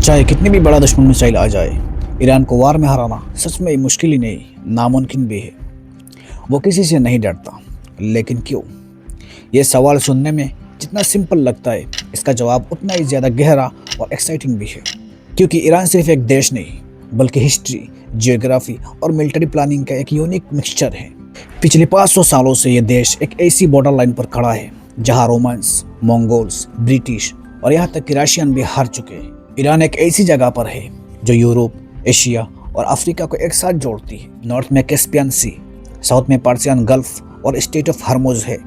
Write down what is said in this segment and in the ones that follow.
चाहे कितनी भी बड़ा दुश्मन मिसाइल आ जाए, ईरान को वार में हराना सच में मुश्किल ही नहीं, नामुमकिन भी है। वो किसी से नहीं डरता, लेकिन क्यों? ये सवाल सुनने में जितना सिंपल लगता है, इसका जवाब उतना ही ज़्यादा गहरा और एक्साइटिंग भी है। क्योंकि ईरान सिर्फ एक देश नहीं, बल्कि हिस्ट्री, जियोग्राफी और मिलिट्री प्लानिंग का एक यूनिक मिक्सचर है। पिछले 500 सालों से ये देश एक ऐसी बॉर्डर लाइन पर खड़ा है जहाँ रोमन्स, मंगोल्स, ब्रिटिश और यहाँ तक कि रशियन भी हार चुके हैं। ईरान एक ऐसी जगह पर है जो यूरोप, एशिया और अफ्रीका को एक साथ जोड़ती है। नॉर्थ में कैस्पियन सी, साउथ में पर्सियन गल्फ और स्टेट ऑफ हर्मुज है,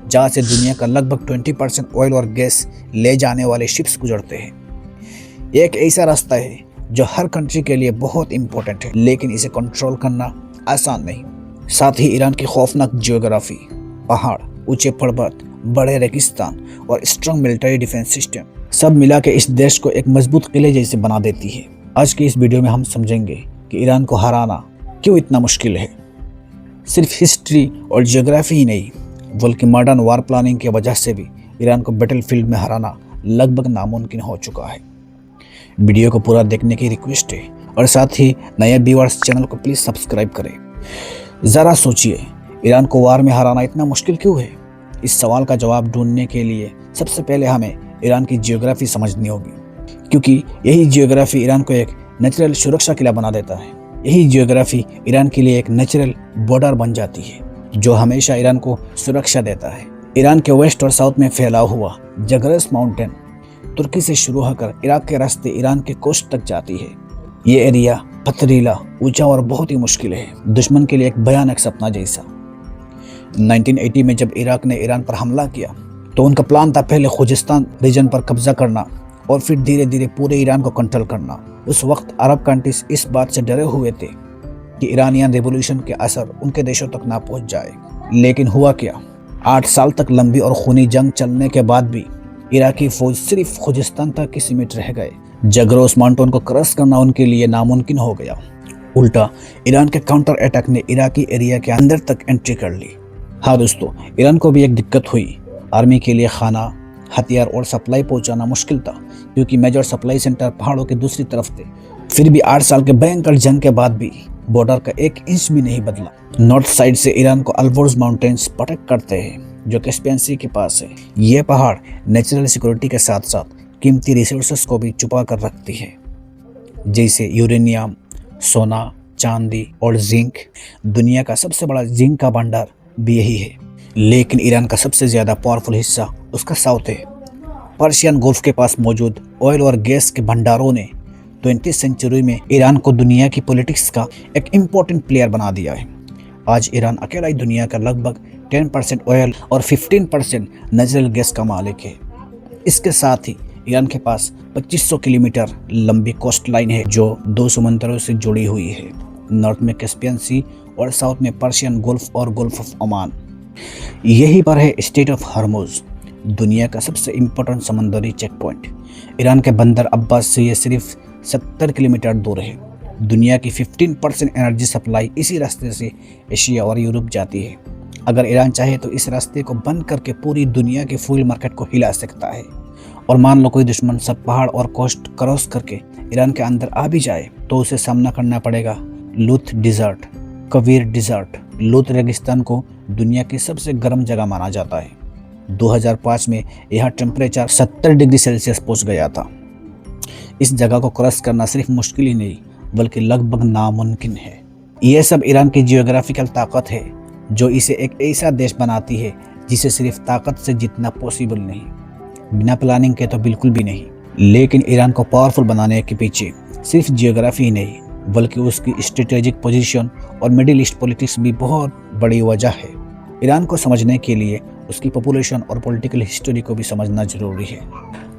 जहाँ से दुनिया का लगभग 20% ऑयल और गैस ले जाने वाले शिप्स गुजरते हैं। ये एक ऐसा रास्ता है जो हर कंट्री के लिए बहुत इंपॉर्टेंट है, लेकिन इसे कंट्रोल करना आसान नहीं। साथ ही ईरान की खौफनाक जियोग्राफी, पहाड़, ऊंचे पर्वत, बड़े रेगिस्तान और स्ट्रॉन्ग मिलिट्री डिफेंस सिस्टम सब मिला के इस देश को एक मजबूत किले जैसे बना देती है। आज की इस वीडियो में हम समझेंगे कि ईरान को हराना क्यों इतना मुश्किल है। सिर्फ हिस्ट्री और जियोग्राफी ही नहीं, बल्कि मॉडर्न वार प्लानिंग की वजह से भी ईरान को बैटलफील्ड में हराना लगभग नामुमकिन हो चुका है। वीडियो को पूरा देखने की रिक्वेस्ट है और साथ ही नए व्यूअर्स चैनल को प्लीज़ सब्सक्राइब करें। ज़रा सोचिए, ईरान को वार में हराना इतना मुश्किल क्यों है? इस सवाल का जवाब ढूंढने के लिए सबसे पहले हमें ईरान की जियोग्राफी समझनी होगी, क्योंकि यही जियोग्राफी ईरान को एक नेचुरल सुरक्षा किला बना देता है। यही जियोग्राफी ईरान के लिए एक नेचुरल बॉर्डर बन जाती है, जो हमेशा ईरान को सुरक्षा देता है। ईरान के वेस्ट और साउथ में फैला हुआ जगरस माउंटेन तुर्की से शुरू होकर इराक के रास्ते ईरान के कोस्ट तक जाती है। ये एरिया पथरीला, ऊंचा और बहुत ही मुश्किल है, दुश्मन के लिए एक भयानक सपना जैसा। 1980 में जब इराक ने ईरान पर हमला किया तो उनका प्लान था पहले खुजिस्तान रीजन पर कब्जा करना और फिर धीरे धीरे पूरे ईरान को कंट्रोल करना। उस वक्त अरब कंट्रीज इस बात से डरे हुए थे कि ईरानियन रेवोल्यूशन के असर उनके देशों तक ना पहुंच जाए। लेकिन हुआ क्या? 8 साल तक लंबी और खूनी जंग चलने के बाद भी इराकी फौज सिर्फ खुजिस्तान तक ही सीमित रह गए। जगरोस माउंटेन को क्रॉस करना उनके लिए नामुमकिन हो गया। उल्टा ईरान के काउंटर अटैक ने इराकी एरिया के अंदर तक एंट्री कर ली। हाँ दोस्तों, ईरान को भी एक दिक्कत हुई। आर्मी के लिए खाना, हथियार और सप्लाई पहुंचाना मुश्किल था, क्योंकि मेजर सप्लाई सेंटर पहाड़ों की दूसरी तरफ थे। फिर भी 8 साल के भयंकर जंग के बाद भी बॉर्डर का 1 इंच भी नहीं बदला। नॉर्थ साइड से ईरान को अल्बोर्ज माउंटेन्स प्रोटेक्ट करते हैं, जो कैस्पियन सी के पास है। ये पहाड़ नेचुरल सिक्योरिटी के साथ साथ कीमती रिसोर्सेस को भी छुपा कर रखती है, जैसे यूरेनियम, सोना, चांदी और जिंक। दुनिया का सबसे बड़ा जिंक का भंडार भी यही है। लेकिन ईरान का सबसे ज़्यादा पावरफुल हिस्सा उसका साउथ है। पर्शियन गोल्फ के पास मौजूद ऑयल और गैस के भंडारों ने 20वीं सेंचुरी में ईरान को दुनिया की पॉलिटिक्स का एक इम्पोर्टेंट प्लेयर बना दिया है। आज ईरान अकेला ही दुनिया का लगभग 10% ऑयल और 15% नेचुरल गैस का मालिक है। इसके साथ ही ईरान के पास 2500 किलोमीटर लंबी कोस्ट लाइन है, जो 2 समंदरों से जुड़ी हुई है। नॉर्थ में कैस्पियन सी और साउथ में पर्शियन गोल्फ और गोल्फ ऑफ ओमान। यही पर है स्टेट ऑफ हर्मुज, दुनिया का सबसे इम्पोर्टेंट समंदरी चेक पॉइंट। ईरान के बंदर अब्बास से ये सिर्फ 70 किलोमीटर दूर है। दुनिया की 15% एनर्जी सप्लाई इसी रास्ते से एशिया और यूरोप जाती है। अगर ईरान चाहे तो इस रास्ते को बंद करके पूरी दुनिया के फ्यूल मार्केट को हिला सकता है। और मान लो कोई दुश्मन सब पहाड़ और कोस्ट क्रॉस करके ईरान के अंदर आ भी जाए, तो उसे सामना करना पड़ेगा लूथ डिजर्ट, कवीर डिजर्ट। लूथ रेगिस्तान को दुनिया की सबसे गर्म जगह माना जाता है। 2005 में यह टेम्परेचर 70 डिग्री सेल्सियस पहुंच गया था। इस जगह को क्रॉस करना सिर्फ मुश्किल ही नहीं, बल्कि लगभग नामुमकिन है। यह सब ईरान की जियोग्राफिकल ताकत है, जो इसे एक ऐसा देश बनाती है जिसे सिर्फ ताकत से जीतना पॉसिबल नहीं, बिना प्लानिंग के तो बिल्कुल भी नहीं। लेकिन ईरान को पावरफुल बनाने के पीछे सिर्फ जियोग्राफी ही नहीं, बल्कि उसकी स्ट्रेटेजिक पोजीशन और मिडिल ईस्ट पॉलिटिक्स भी बहुत बड़ी वजह है। ईरान को समझने के लिए उसकी पॉपुलेशन और पॉलिटिकल हिस्ट्री को भी समझना जरूरी है।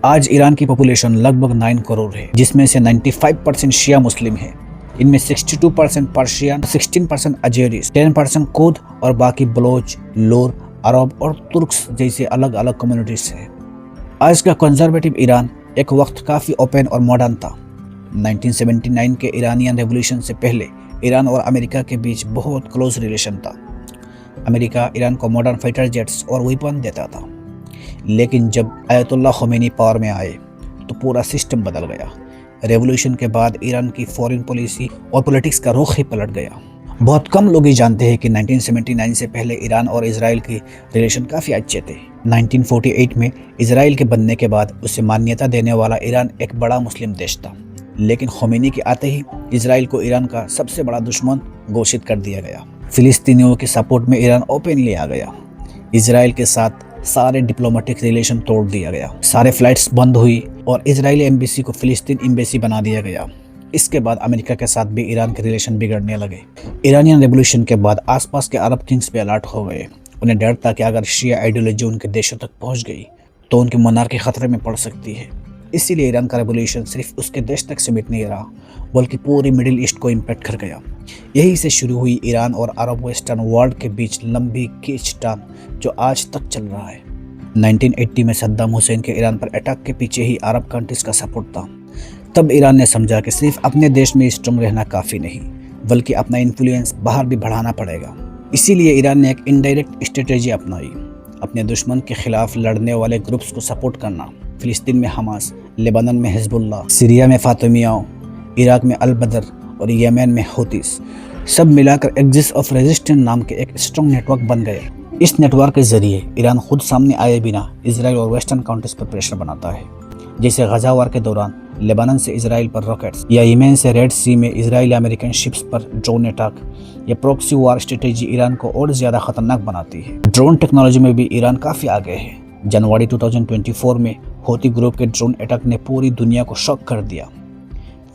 आज ईरान की पॉपुलेशन लगभग 9 करोड़ है, जिसमें से 95% शिया मुस्लिम है। इनमें 62% पर्शियन, 16% अजेरिस, 10% कुर्द और बाकी बलोच, लोर, अरब और तुर्क्स जैसे अलग अलग कम्युनिटीज है। आज का कंजर्वेटिव ईरान एक वक्त काफ़ी ओपन और मॉडर्न था। 1979 के ईरानियन रेवोल्यूशन से पहले ईरान और अमेरिका के बीच बहुत क्लोज रिलेशन था। अमेरिका ईरान को मॉडर्न फाइटर जेट्स और वेपन देता था। लेकिन जब अयतुल्लाह ख़ोमेनी पावर में आए तो पूरा सिस्टम बदल गया। रेवोल्यूशन के बाद ईरान की फॉरेन पॉलिसी और पॉलिटिक्स का रुख ही पलट गया। बहुत कम लोग ही जानते हैं कि 1979 से पहले ईरान और इजराइल के रिलेशन काफ़ी अच्छे थे। 1948 में इजराइल के बनने के बाद उसे मान्यता देने वाला ईरान एक बड़ा मुस्लिम देश था, लेकिन खोमेनी के आते ही इजराइल को ईरान का सबसे बड़ा दुश्मन घोषित कर दिया गया। फिलिस्तीनियों के सपोर्ट में ईरान ओपनली आ गया। इजराइल के साथ सारे डिप्लोमेटिक रिलेशन तोड़ दिया गया, सारे फ्लाइट्स बंद हुई और इजरायली एम्बेसी को फिलिस्तीन एम्बेसी बना दिया गया। इसके बाद अमेरिका के साथ भी ईरान के रिलेशन बिगड़ने लगे। ईरानियन रेवोल्यूशन के बाद आसपास के अरब किंग्स भी अलर्ट हो गए। उन्हें डर था कि अगर शिया आइडियोलॉजी उनके देशों तक पहुंच गई तो उनकी मोनार्की खतरे में पड़ सकती है। इसीलिए ईरान का रेवोल्यूशन सिर्फ उसके देश तक सीमित नहीं रहा, बल्कि पूरी मिडिल ईस्ट को इम्पैक्ट कर गया। यही से शुरू हुई ईरान और अरब वेस्टर्न वर्ल्ड के बीच लंबी खींचतान जो आज तक चल रहा है। 1980 में सद्दाम हुसैन के ईरान पर अटैक के पीछे ही अरब कंट्रीज का सपोर्ट था। तब ईरान ने समझा कि सिर्फ अपने देश में स्ट्रांग रहना काफ़ी नहीं, बल्कि अपना इन्फ्लुएंस बाहर भी बढ़ाना पड़ेगा। इसीलिए ईरान ने एक इनडायरेक्ट स्ट्रेटेजी अपनाई, अपने दुश्मन के खिलाफ लड़ने वाले ग्रुप्स को सपोर्ट करना। फिलिस्तीन में हमास, लेबनान में हिजबुल्लाह, सीरिया में फातिमिया, इराक में अल बदर और यमन में हूतीस, सब मिलाकर एक्सिस ऑफ रेजिस्टेंस नाम के एक स्ट्रांग नेटवर्क बन गए। इस नेटवर्क के जरिए ईरान खुद सामने आए बिना इजराइल और वेस्टर्न कंट्रीज पर प्रेशर बनाता है, जैसे गजा वार के दौरान लेबनान से इजराइल पर रॉकेट्स, या यमन से रेड सी में इजराइली अमेरिकन शिप्स पर ड्रोन अटैक। यह प्रॉक्सी वार स्ट्रेटेजी ईरान को और ज़्यादा खतरनाक बनाती है। ड्रोन टेक्नोलॉजी में भी ईरान काफ़ी आगे है। जनवरी 2024 में हूती ग्रुप के ड्रोन अटैक ने पूरी दुनिया को शॉक कर दिया।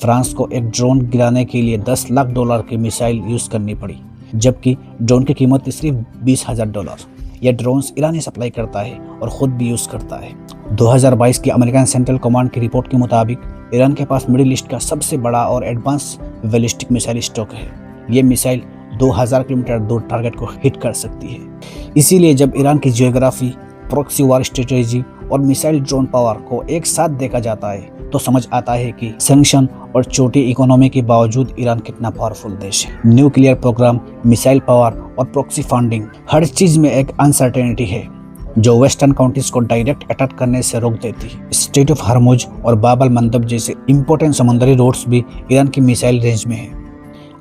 फ्रांस को एक ड्रोन गिराने के लिए $10 लाख की मिसाइल यूज़ करनी पड़ी, जबकि ड्रोन की कीमत थी सिर्फ $20,000। यह ड्रोन्स ईरान ही सप्लाई करता है और ख़ुद भी यूज़ करता है। 2022 की अमेरिकन सेंट्रल कमांड की रिपोर्ट के मुताबिक ईरान के पास मिडिल ईस्ट का सबसे बड़ा और एडवांस बैलिस्टिक मिसाइल स्टॉक है। ये मिसाइल 2000 किलोमीटर दूर टारगेट को हिट कर सकती है। इसीलिए जब ईरान की जियोग्राफी, प्रॉक्सी वार स्ट्रेटेजी और मिसाइल ड्रोन पावर को एक साथ देखा जाता है तो समझ आता है कि सैंक्शन और छोटी इकोनॉमी के बावजूद ईरान कितना पावरफुल देश है। न्यूक्लियर प्रोग्राम, मिसाइल पावर और प्रॉक्सी फंडिंग, हर चीज़ में एक अनसर्टेनिटी है जो वेस्टर्न कंट्रीज को डायरेक्ट अटैक करने से रोक देती है। स्ट्रेट ऑफ हॉर्मुज और बाब अल मंदब जैसे इंपॉर्टेंट समुद्री रूट्स भी ईरान की मिसाइल रेंज में है।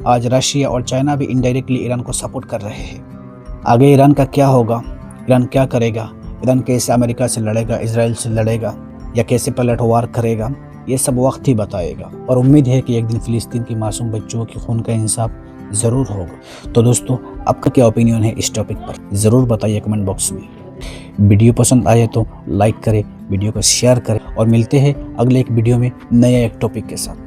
आज रशिया और चाइना भी इनडायरेक्टली ईरान को सपोर्ट कर रहे हैं। आगे ईरान का क्या होगा, ईरान क्या करेगा, ईरान कैसे अमेरिका से लड़ेगा, इजराइल से लड़ेगा या कैसे पलटवार करेगा, ये सब वक्त ही बताएगा। और उम्मीद है कि एक दिन फिलिस्तीन की मासूम बच्चों के खून का इंसाफ ज़रूर होगा। तो दोस्तों, आपका क्या ओपिनियन है इस टॉपिक पर, ज़रूर बताइए कमेंट बॉक्स में। वीडियो पसंद आए तो लाइक करें, वीडियो को शेयर करें और मिलते हैं अगले एक वीडियो में नए एक टॉपिक के साथ।